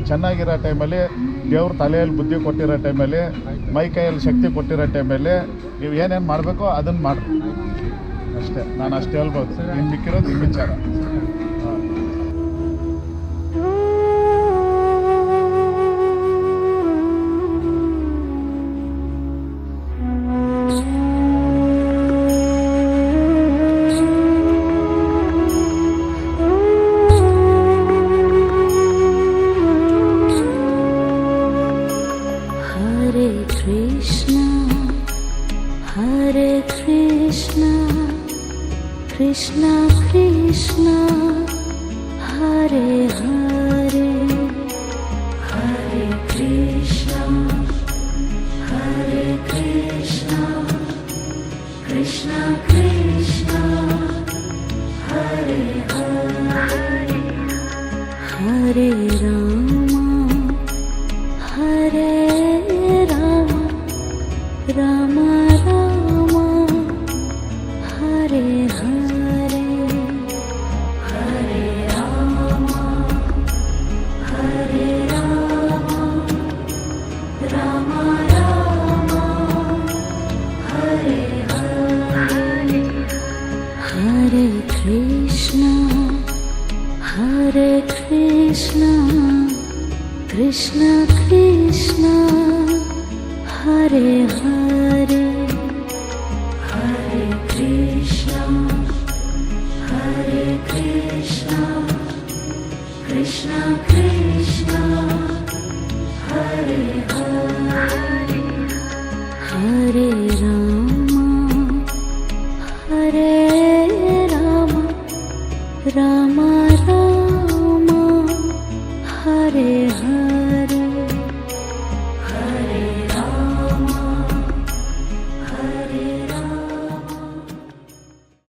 ಚೆನ್ನಾಗಿರೋ ಟೈಮಲ್ಲಿ ದೇವ್ರ ತಲೆಯಲ್ಲಿ ಬುದ್ಧಿ ಕೊಟ್ಟಿರೋ ಟೈಮಲ್ಲಿ ಮೈ ಕೈಯಲ್ಲಿ ಶಕ್ತಿ ಕೊಟ್ಟಿರೋ ಟೈಮಲ್ಲಿ ನೀವು ಏನೇನು ಮಾಡಬೇಕೋ ಅದನ್ನು ಮಾಡಿ ಅಷ್ಟೇ. ನಾನು ಅಷ್ಟು ಹೇಳ್ಬೋದು. ಇನ್ನು ಮಿಕ್ಕಿರೋದು ನಿಮ್ಮ ವಿಚಾರ. Hare Krishna, Krishna Krishna, Hare Hare, Hare Krishna, Hare Krishna, Krishna Krishna, Hare Hare, Hare Rama, Hare Rama, Rama Rama, Hare Hare, Hare Rama, Hare Rama, Rama Rama, Hare Hare, Hare Krishna, Hare Krishna, Krishna Krishna, Hare Hare, Hare Krishna, Hare Krishna, Krishna Krishna, Hare Hare, Hare Rama, Hare Rama, Rama Rama, Hare Hare.